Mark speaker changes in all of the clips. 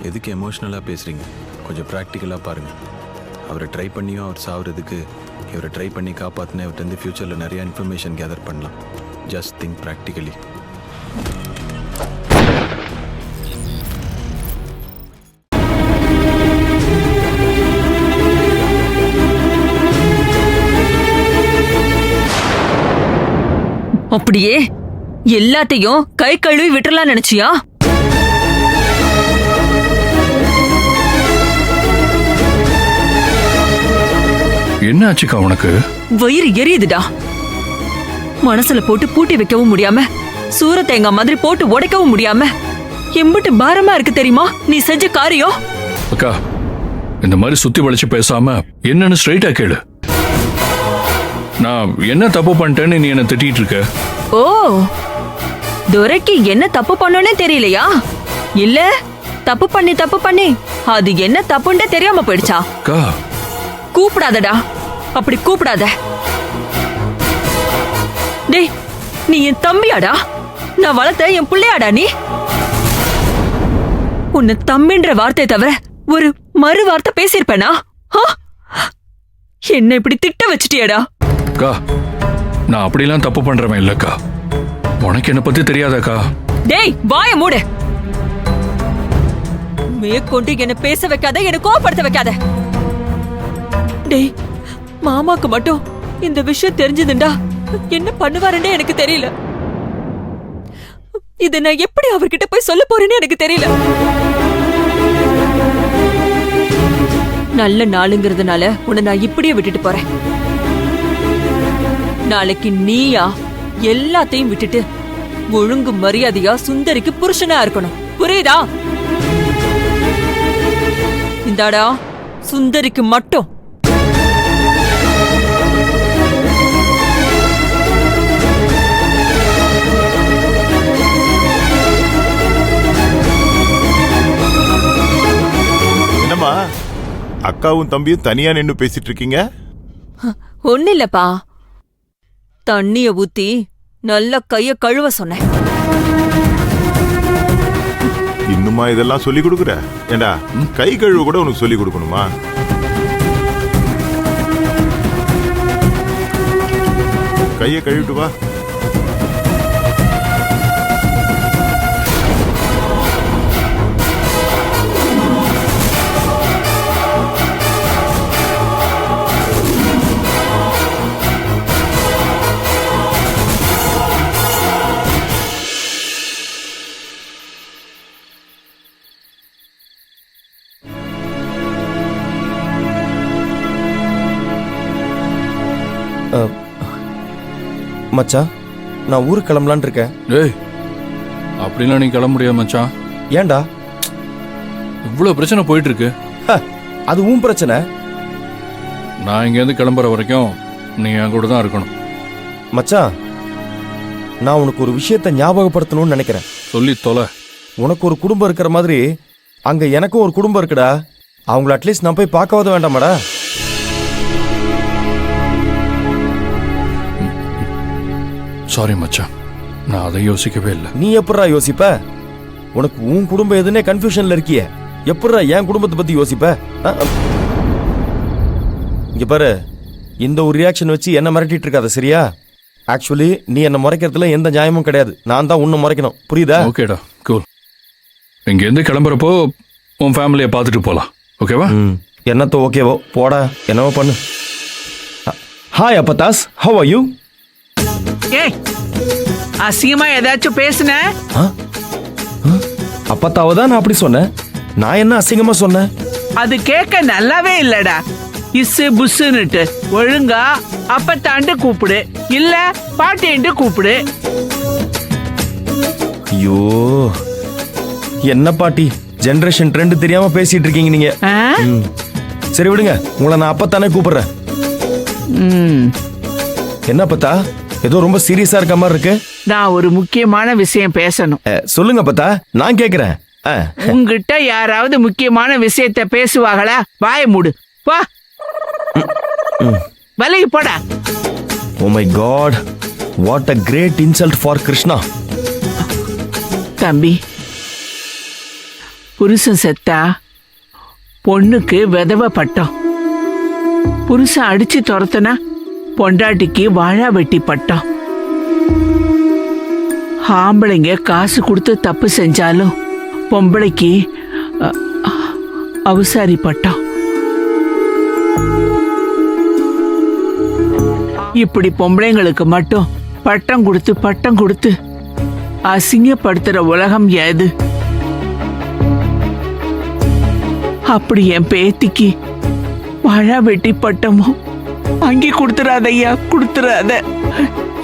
Speaker 1: எதுக்கு எமோஷ்னலாக பேசுகிறீங்க? கொஞ்சம் ப்ராக்டிக்கலாக பாருங்கள். அவரை ட்ரை பண்ணியும் அவர் சாவுறதுக்கு இவரை ட்ரை பண்ணி காப்பாற்றின இவர்கிட்ட ஃப்யூச்சரில் நிறையா இன்ஃபர்மேஷன் கேதர் பண்ணலாம். Just think practically.
Speaker 2: அப்படியே எல்லாத்தையும் கை கழுவி விட்டுறலாம் நினைச்சியா?
Speaker 3: என்ன ஆச்சுக்கா உனக்கு?
Speaker 2: வயிறு எரியுதுடா. மனசுல போட்டு பூட்டி வைக்கவும் முடியாம, சூர தேங்காய் மாதிரி போட்டு உடைக்கவும் முடியாம எம்பிட்டு பாரமா இருக்கு தெரியுமா நீ செஞ்ச காரியம்?
Speaker 3: அக்கா, இந்த மாதிரி சுத்தி வளைச்சு பேசாம என்னன்னு ஸ்ட்ரைட்டா கேளு. நான் என்ன தப்பு பண்ணிட்டேன்னு நீ என்ன திட்டிட்டு இருக்க?
Speaker 2: ஓ, துரைக்கு என்ன தப்பு பண்ணனே தெரியலையா? இல்ல தப்பு பண்ணி அது என்ன தப்புன்னே தெரியாம போயிடுச்சா?
Speaker 3: அக்கா,
Speaker 2: கூப்பிடாதடா, அப்படி கூப்பிடாத. டேய், நீ என் தம்பியாடா, நான் வளர்த்த என் பிள்ளையாடா. நீ உன்னை தம்பின்ற வார்த்தை தவிர ஒரு மறு வார்த்தை பேசியிருப்பேனா? என்ன இப்படி திட்ட வச்சிட்டியடா?
Speaker 3: அக்கா, நான் அப்படிலாம் தப்பு பண்றவன் இல்லக்கா. உனக்கு என்ன பத்தி தெரியாதக்கா.
Speaker 2: டேய், வாய மூடு. மேற்கொண்டு என்ன பேச வைக்காத, என்ன கோவப்படுத்த வைக்காத. டேய், மாமாக்கு மட்டும் இந்த விஷயம் தெரிஞ்சதுண்டா என்ன பண்ணுவாருன்னு எனக்கு தெரியல. இத நான் எப்படி அவர்கிட்ட போய் சொல்ல போறேன்னு எனக்கு தெரியல. நல்ல நாளுங்கிறதுனால உன்னை நான் இப்படியே விட்டுட்டு போறேன். நாளைக்கு நீயா எல்லாத்தையும் விட்டுட்டு ஒழுங்கு மரியாதையா சுந்தரிக்கு புருஷனா இருக்கணும். புரியுதா? இந்தாடா, சுந்தரிக்கு மட்டும்.
Speaker 4: என்னம்மா, அக்காவும் தம்பியும் தனியா நின்னு பேசிட்டு இருக்கீங்க?
Speaker 2: ஒண்ணு இல்லப்பா, தண்ணிய ஊத்தி நல்ல கைய கழுவ சொன்னேன்.
Speaker 4: இன்னுமா இதெல்லாம் சொல்லி கொடுக்குற? ஏண்டா, கை கழுவ கூட உனக்கு சொல்லி கொடுக்கணுமா? கைய கழுவிட்டு வா.
Speaker 5: மச்சான், நான் ஊருக்கு கிளம்பலான் இருக்கேன்.
Speaker 3: டேய், அப்படிலாம் நீ கிளம்ப முடியாது மச்சான்.
Speaker 5: ஏன்டா?
Speaker 3: இவ்வளவு பிரச்சனை போயிட்டு இருக்கு.
Speaker 5: அது உன் பிரச்சனை.
Speaker 3: நான் இங்கேருந்து கிளம்புற வரைக்கும் நீ என் கூட தான் இருக்கணும்.
Speaker 5: மச்சான், நான் உனக்கு ஒரு விஷயத்தை ஞாபகப்படுத்தணும்னு நினைக்கிறேன்.
Speaker 3: சொல்லி தொலை.
Speaker 5: உனக்கு ஒரு குடும்பம் இருக்கிற மாதிரி அங்க எனக்கும் ஒரு குடும்பம் இருக்குடா. அவங்கள அட்லீஸ்ட் நான் போய் பார்க்கவாத வேண்டாமாடா?
Speaker 3: சாரி மச்சான், நான் அதை யோசிக்கவே இல்லை.
Speaker 5: நீ எப்படா யோசிப்ப? உனக்கு உன் குடும்பம் எதுனே கன்ஃபியூஷன்ல இருக்கிய, எப்படா என் குடும்பத்தை பத்தி யோசிப்ப? இங்க பாரு, இந்த ஒரு ரியாக்ஷன் வச்சு என்ன மிரட்டிட்டு இருக்காத, சரியா? ஆக்சுவலி நீ என்ன முறைக்கிறதுல எந்த நியாயமும் கிடையாது. நான் தான் உன்னை முறைக்கணும், புரியுதா?
Speaker 3: ஓகேடா, கூல். இங்கேருந்து கிளம்புறப்போ உன் ஃபேமிலியை பார்த்துட்டு போகலாம், ஓகேவா?
Speaker 5: என்னத்த ஓகேவோ, போடா, என்னவோ பண்ணு. ஹாய் அப்பதாஸ், ஹவ் ஆர் யூ?
Speaker 6: ஏய், அசிங்கமா ஏதாச்சும் பேசுன?
Speaker 5: அப்பத்தாவ தான் நான் அப்படி சொன்னேன். நான் என்ன அசிங்கமா சொன்னேன்?
Speaker 6: அது கேட்க நல்லாவே இல்லடா. இஸ்ஸு புஸ்ஸுன்னுட்டு ஒழுங்கா அப்பத்தாண்டு கூப்பிடு, இல்ல பாட்டின்ட்டு கூப்பிடு.
Speaker 5: ஐயோ, என்ன பாட்டி, ஜெனரேஷன் ட்ரெண்ட் தெரியாம பேசிட்டு இருக்கீங்க நீங்க. சரி விடுங்க, உங்களை நான் அப்பத்தானே கூப்பிடுறேன். என்ன அப்பத்தா, ஏதோ ரொம்ப சீரியஸா இருக்க மாதிரி இருக்கு.
Speaker 6: நான் ஒரு முக்கியமான விஷயம் பேசணும்.
Speaker 5: சொல்லுங்க அப்பத்தா, நான் கேக்குறேன்.
Speaker 6: உங்ககிட்ட யாராவது முக்கியமான விஷயத்த பேசுவாங்களா? வாய மூடு, வா, வலைக்கு போடா.
Speaker 5: Oh my god, what a great insult for Krishna.
Speaker 6: தம்பி, புருஷன் செத்தா பொண்ணுக்கு விதவை பட்டம், புருஷன் அடிச்சு துரத்துனா பொண்டாட்டிக்கு வாழா வெட்டி பட்டம். ஆம்பளைங்க காசு கொடுத்து தப்பு செஞ்சாலும் பொம்பளைக்கு அவசாரி பட்டம். இப்படி பொம்பளைங்களுக்கு மட்டும் பட்டம் கொடுத்து அசிங்கப்படுத்துற உலகம் ஏது? அப்படி என் பேத்திக்கு வாழா வெட்டி பட்டமும் வாங்கி கொடுத்துறாத ஐயா, கொடுத்துறாத.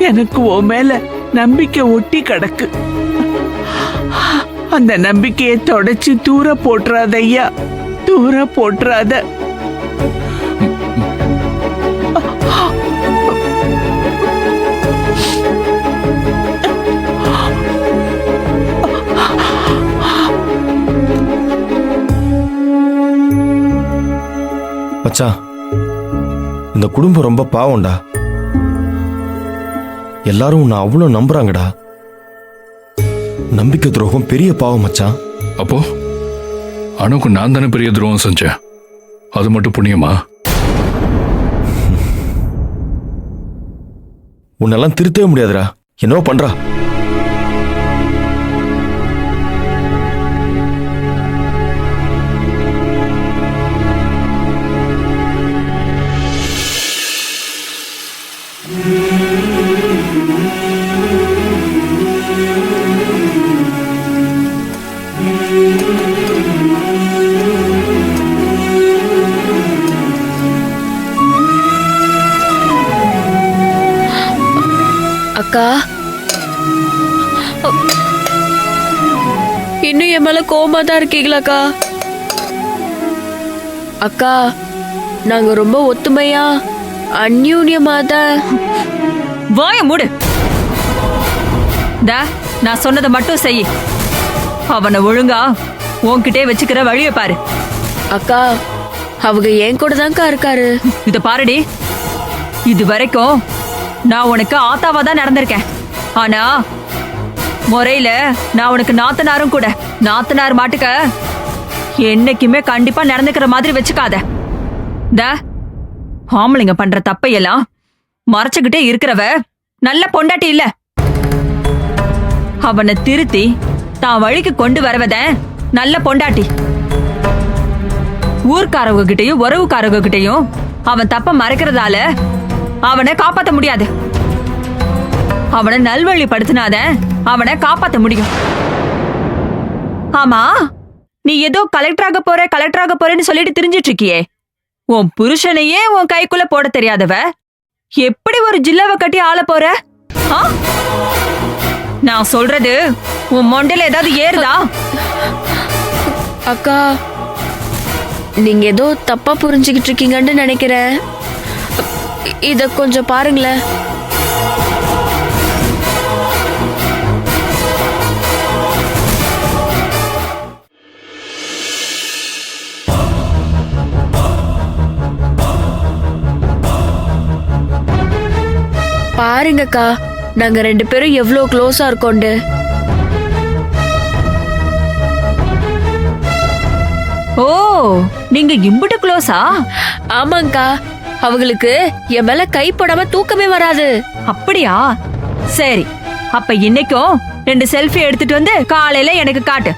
Speaker 6: எனக்கு உன் மேல நம்பிக்கை ஒட்டி கிடக்கு. அந்த நம்பிக்கையை தொடச்சு தூர போட்டுறாத ஐயா, தூர போட்டுறாத.
Speaker 5: மச்சான், இந்த குடும்பம் ரொம்ப பாவம்டா. எல்லாரும் உன்னை அவ்வளவு நம்புறாங்கடா. நம்பிக்கை துரோகம் பெரிய பாவம் மச்சான்.
Speaker 3: அப்போ அணுக்கு நான் தானே பெரிய துரோகம் செஞ்சேன், அது மட்டும் புண்ணியமா?
Speaker 5: உன்னெல்லாம் திருத்தவே முடியாதுடா. என்னவோ பண்றா.
Speaker 7: அக்கா, இன்னும் என் மேல கோவமா தான் இருக்கீங்களாக்கா? அக்கா, நாங்க ரொம்ப ஒத்துமையா அந்யூன்யமா தான்.
Speaker 2: வாய மூடு. நான் சொன்னதை மட்டும் செய். அவனை ஒழுங்கா உன்கிட்டே வச்சுக்கிற வழியை பாரு.
Speaker 7: அக்கா, அவங்க என் கூட தான்க்கா இருக்காரு.
Speaker 2: இத பாருடி, இது வரைக்கும் நான் உனக்கு ஆத்தாவா தான் நடந்திருக்கேன். ஆனா முறையில நான் உனக்கு நாத்தனாரும் கூட. நாத்தனார் மாட்டுக்க என்னைக்குமே கண்டிப்பா நடந்துக்கிற மாதிரி வச்சுக்காத. ஆம்பளைங்க பண்ற தப்பையெல்லாம் மறைச்சுக்கிட்டே இருக்கிறவ நல்ல பொண்டாட்டி இல்ல. அவனை திருத்தி தான் வழிக்கு கொண்டு வரவத நல்ல பொண்டாட்டி. ஊர்க்காரவங்க கிட்டையும் உறவுக்காரவங்க கிட்டையும் அவன் தப்ப மறைக்கிறதால அவனை காப்பாத்த முடியாது. அவனை நல்வழிப்படுத்தினாத அவனை காப்பாத்த முடியும். ஆமா, நீ ஏதோ கலெக்டராக போறேன்னு சொல்லிட்டு திரிஞ்சிட்டு இருக்கியே. உன் புருஷனையே உன் கைக்குள்ள போட தெரியாதவ எப்படி ஒரு ஜில்லாவை கட்டி ஆள போற? நான் சொல்றது உன் மொண்டையில ஏதாவது ஏறுதா?
Speaker 7: அக்கா, நீங்க ஏதோ தப்பா புரிஞ்சுக்கிட்டு இருக்கீங்கன்னு நினைக்கிறேன். இத கொஞ்சம் பாருங்களேன். பாருங்கக்கா, நாங்க ரெண்டு பேரும் எவ்வளவு க்ளோஸா இருக்கோண்டு.
Speaker 2: ஓ, நீங்க இம்புட்டு க்ளோஸா?
Speaker 7: ஆமாங்கக்கா, அவங்களுக்கு என் மேல கை போடாம தூக்கமே வராது.
Speaker 2: அப்படியா? சரி, அப்ப இன்னைக்கும் 2 செல்ஃபி எடுத்துட்டு வந்து காலையில எனக்கு காட்டு.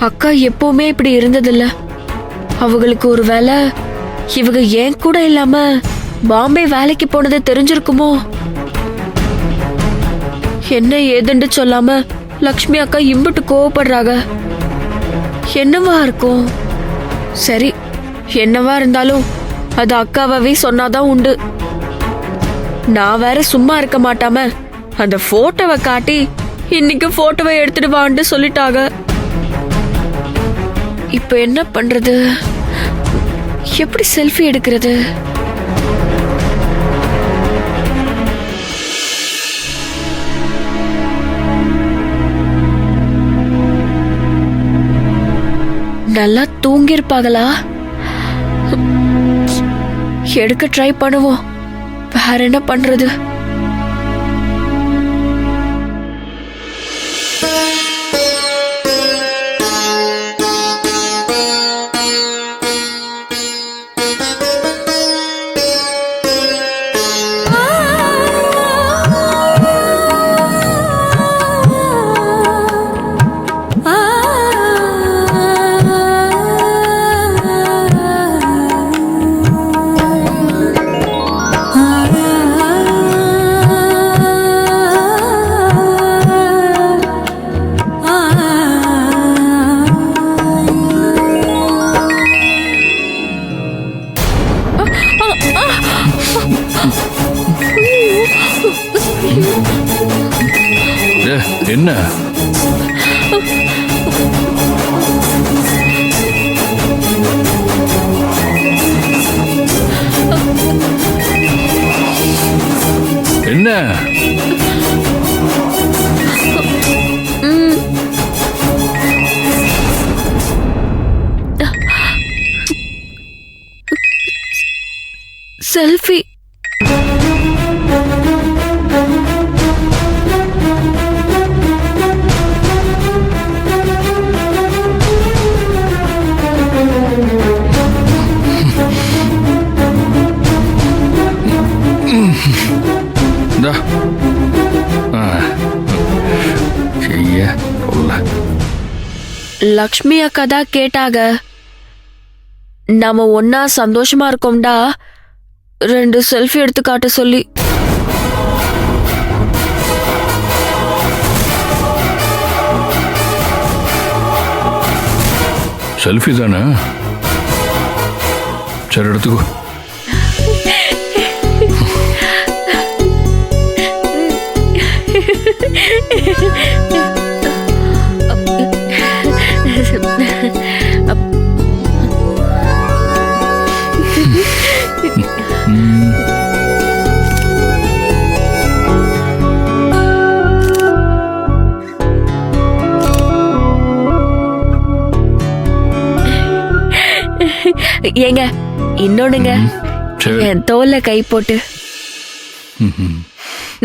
Speaker 7: அக்கா எப்பவுமே இப்படி இருந்ததில்ல. அவங்களுக்கு ஒரு வேளை இவங்க ஏன் கூட இல்லாம பாம்பே வேலைக்கு போனது தெரிஞ்சிருக்குமோ? என்ன ஏதுன்னு சொல்லாம லக்ஷ்மி அக்கா இம்புட்டு கோவப்படுறாங்க. என்னவா இருக்கும்? சரி, என்னவா இருந்தாலும் அது அக்காவே சொன்னாதான் உண்டு. நான் வேற சும்மா இருக்க மாட்டாம அந்த போட்டோவை காட்டி இன்னைக்கு போட்டோவை எடுத்துட்டு வான்னு சொல்லிட்டாங்க. இப்ப என்ன பண்றது? எப்படி செல்ஃபி எடுக்கிறது? நல்லா தூங்கிருப்பாங்களா? எடுக்க ட்ரை பண்ணுவோம். வேற என்ன பண்றது?
Speaker 3: என்ன என்ன
Speaker 7: செல்ஃபி. லக்ஷ்மி அக்கா தான் கேட்டாக. நாம ஒன்னா சந்தோஷமா இருக்கோம்டா, 2 செல்ஃபி எடுத்து காட்ட சொல்லி.
Speaker 3: செல்ஃபி தானே? சரி எடுத்துக்கோ.
Speaker 7: ஏங்க இன்னொன்னுங்க,
Speaker 3: சரி.
Speaker 7: என் தோல்ல கை போட்டு.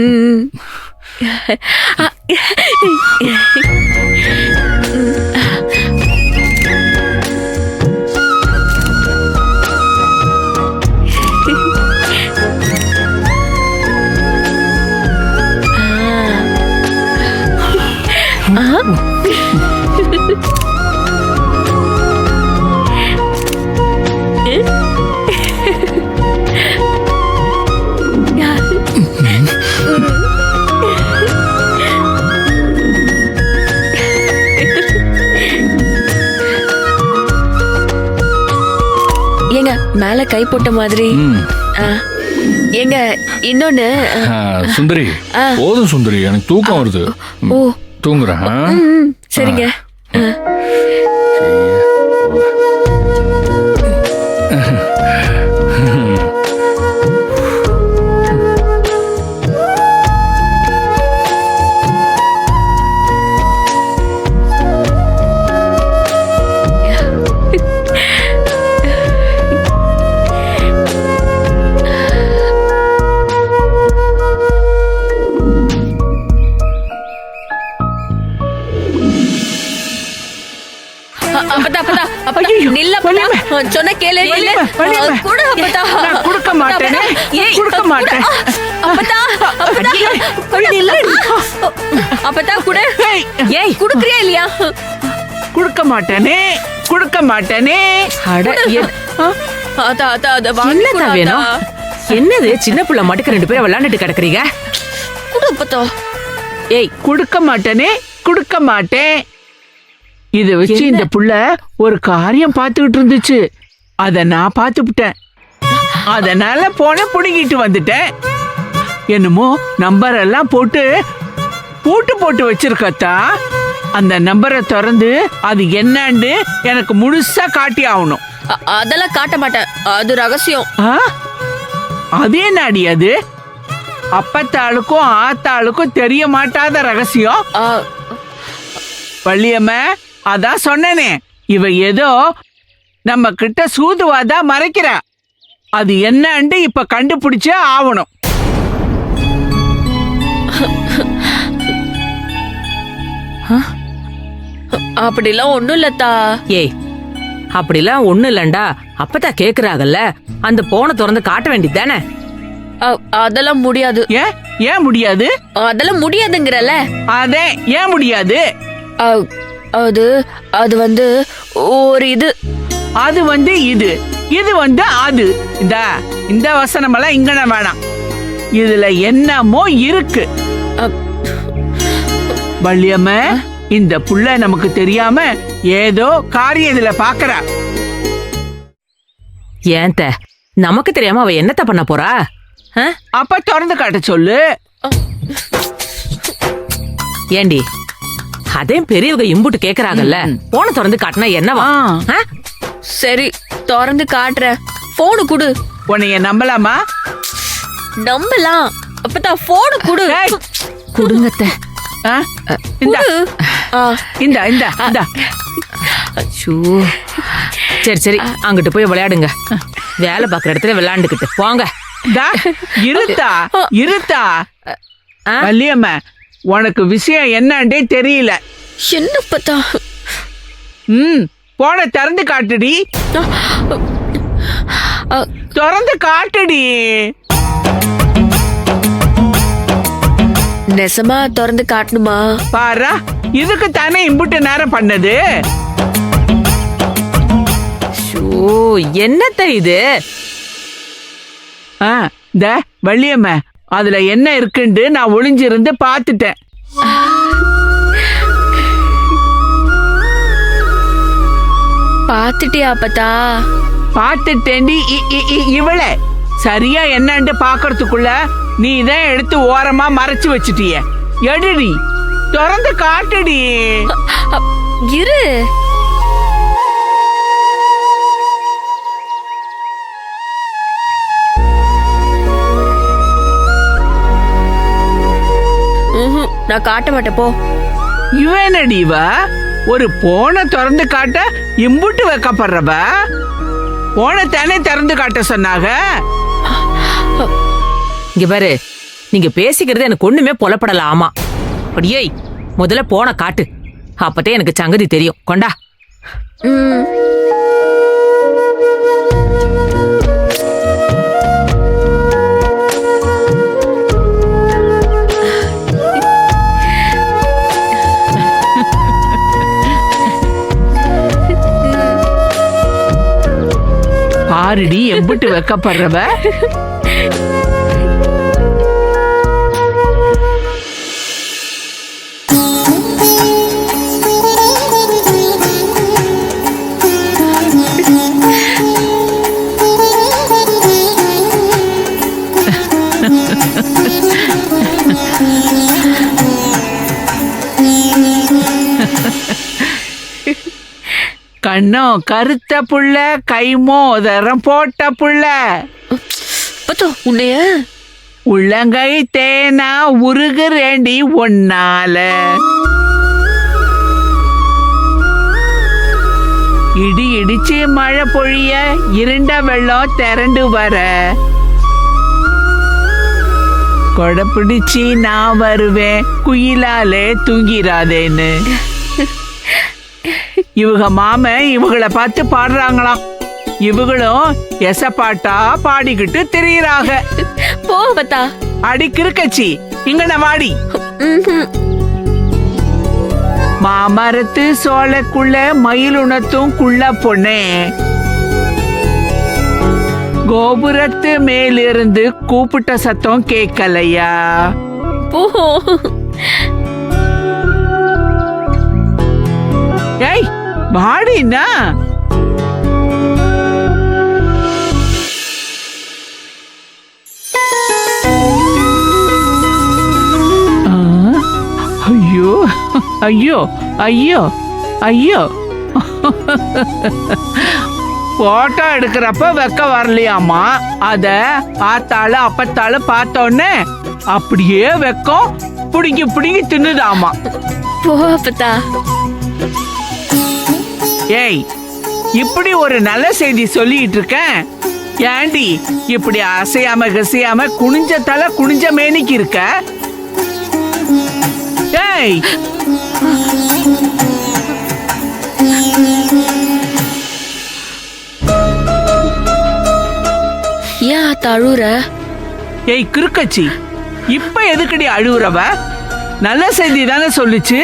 Speaker 7: ம். ஏங்க மேல கை போட்ட மாதிரி. ஏங்க இன்னொன்னு.
Speaker 3: சுந்தரி போதும் சுந்தரி, எனக்கு தூக்கம் வருது.
Speaker 7: ஓ
Speaker 3: தூங்குறேன்.
Speaker 7: சரிங்க. சொன்ன கேளு.
Speaker 6: கொடுக்க மாட்டேன். கொடுக்க மாட்டேன்.
Speaker 7: அப்பதா கூட. ஏய் குடுக்கறியா இல்லையா?
Speaker 6: கொடுக்க மாட்டேனே, கொடுக்க மாட்டேனே.
Speaker 8: என்னது சின்ன புள்ள மட்டுக்கு 2 பேரும் விளையாண்டுட்டு கிடக்குறீங்க?
Speaker 6: ஏய் கொடுக்க மாட்டேனே, கொடுக்க மாட்டேன். இத வச்சு இந்த புள்ள ஒரு காரியம் பார்த்துக்கிட்டு இருந்துச்சு. அத நான் பார்த்துட்டேன். அதனால போன புடுங்கிட்டு வந்துட்டேன். என்னமோ நம்பர் எல்லாம் போட்டு பூட்டு போட்டு வச்சிருக்கத்தா. அந்த நம்பரை திறந்து அது என்னன்னு எனக்கு முழுசா காட்டி ஆகணும்.
Speaker 7: அதெல்லாம் காட்ட மாட்டேன், அது ரகசியம்.
Speaker 6: அது என்னடி அது? அப்பத்தாளுக்கும் ஆத்தாளுக்கும் தெரிய மாட்டாத ரகசியம். வள்ளியம்மா, அதான் சொன்னனே, இவ ஏதோ நம்ம கிட்ட சூதுவாதா மறைக்கிறா. அது என்னன்னு இப்ப கண்டுபிடிச்சே ஆகணும்.
Speaker 7: அப்படிலாம் ஒண்ணும் இல்லத்தா.
Speaker 8: ஏய், அப்படிலாம் ஒண்ணு இல்லண்டா. அப்பதா கேக்குறாங்கல்ல, அந்த போனை திறந்து காட்ட வேண்டியதானே?
Speaker 7: அதெல்லாம் முடியாது.
Speaker 6: ஏன் முடியாது?
Speaker 7: அதெல்லாம் முடியாதுங்கிறல.
Speaker 6: அதே ஏன் முடியாது?
Speaker 7: அது அது வந்து ஒரு இது.
Speaker 6: அது வந்து இது, இது வந்து அது. இந்த வசனமெல்லாம் இங்கன வேணாம். இதுல என்னமோ இருக்கு. வள்ளியம்மா, இந்த புள்ள நமக்கு தெரியாம ஏதோ காரியம் இதுல பாக்குறா.
Speaker 8: ஏன் நமக்கு தெரியாம அவ என்னத்த பண்ண போறா?
Speaker 6: அப்ப திறந்து காட்ட சொல்லு.
Speaker 8: ஏண்டி, அதே பெரியவங்க இம்புட்டு கேக்குறாங்கல்ல, போனை திறந்து காட்டினா என்னவா?
Speaker 7: சரி, திறந்து காட்டுறேன். போனு குடு.
Speaker 6: உன்னைய நம்பலாமா?
Speaker 7: நம்பலாம். அப்பதான் போனு குடு.
Speaker 8: குடுங்கத்த. சரி சரி, அங்கிட்டு போய் விளையாடுங்க. வேலை பாக்குற இடத்துல விளையாண்டுக்கிட்டு போங்க.
Speaker 6: இருத்தா வள்ளியம்மா, உனக்கு விஷயம் என்னண்டே தெரியல.
Speaker 7: என்ன பத்தா?
Speaker 6: போன திறந்து காட்டுடி. திறந்து காட்டுடி.
Speaker 7: நெசமா திறந்து காட்டணுமா?
Speaker 6: பாரா, இதுக்கு தானே இம்புட்டு நேரம் பண்ணது.
Speaker 8: என்னத்த இது?
Speaker 6: இந்த வள்ளியம்மா, அதுல என்ன இருக்குன்னு நான் ஒளிஞ்சிருந்து பாத்துட்டேன்.
Speaker 7: பாத்துட்டியா அப்பத்தா?
Speaker 6: பாத்துட்டேண்டி. இவள சரியா என்னன்னு பாக்குறதுக்குள்ள நீ தான் எடுத்து ஓரமா மறைச்சு வச்சிட்டிய. எடுடி, திறந்து காட்டுடி.
Speaker 7: இரு. நான் காட்ட மாட்டேன், போ.
Speaker 6: இவனடி இவ ஒரு போனை திறந்து காட்ட இம்புட்டு வைக்கப்படுறவ? போனை தானே திறந்து காட்ட சொன்னாங்க.
Speaker 8: இங்க பாரு, நீங்க பேசிக்கிறது எனக்கு ஒண்ணுமே புலப்படல. ஆமா, அப்படியே முதல்ல போன காட்டு, அப்பத்தே எனக்கு சங்கதி தெரியும். கொண்டா.
Speaker 6: பாருடி, எம்பிட்டு வைக்கப்படுறவ. கண்ணோ கருத்த புள்ள, கை மோதிரம் போட்ட புள்ள.
Speaker 7: உன்னைய
Speaker 6: உள்ளங்கை தேனா உருகுறேண்டி ஒன்னால. இடி இடிச்சு மழை பொழிய, இருண்ட வெள்ளம் திரண்டு வர, கொடை பிடிச்சி நான் வருவேன், குயிலாலே தூங்கிராதேன்னு. இவங்க மாமன் இவங்கள பார்த்து பாடுறாங்களாம். இவங்களும் எசப்பாட்டா பாடிக்கிட்டு திரியிறாங்க.
Speaker 7: போவத்தா.
Speaker 6: அடி கிறுக்கச்சி, இங்கன வாடி. மாமரத்து சோலைக்குள்ள மயிலுணத்தும் குள்ள பொண்ணே, கோபுரத்து மேலிருந்து கூப்பிட்ட சத்தம் கேட்கலையா?
Speaker 7: போ.
Speaker 6: ஏய் வாடினா. ஐயோ ஐயோ ஐயோ போட்டோ எடுக்கிறப்ப வெக்க வரலையாமா, அத ஆத்தாளு அப்பத்தாளு பார்த்தோன்னே அப்படியே வெக்கம் புடுங்கி புடுங்கி தின்னுதாமா.
Speaker 7: போ அப்பத்தா.
Speaker 6: ஏய், இப்படி ஒரு நல்ல செய்தி சொல்லிட்டு இருக்கேன், ஏண்டி இப்படி அசையாம கசையாம குனிஞ்ச தலை குனிஞ்ச மேனிக்கு இருக்க? ஏய்,
Speaker 7: ஏன் ஆத்தா அழுற?
Speaker 6: ஏய் கிறுக்கச்சி, இப்ப எதுக்கடி அழுவுறவ? நல்ல செய்தி தானே சொல்லுச்சு.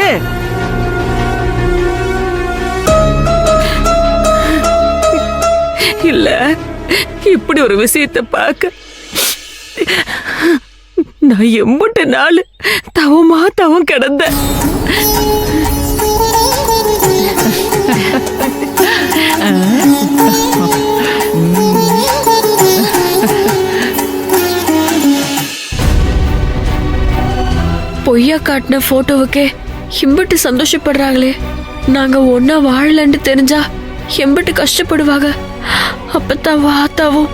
Speaker 7: இல்ல, இப்படி ஒரு விஷயத்தை பார்க்க நான் எம்புட்ட நாள் தவம் கிடந்த. பொய்யா காட்டின போட்டோவுக்கே எம்பிட்டு சந்தோஷப்படுறாங்களே. நாங்க ஒன்னா வாழலன்னு தெரிஞ்சா எம்பிட்டு கஷ்டப்படுவாங்க. அப்பத்தான் ஆத்தாவும்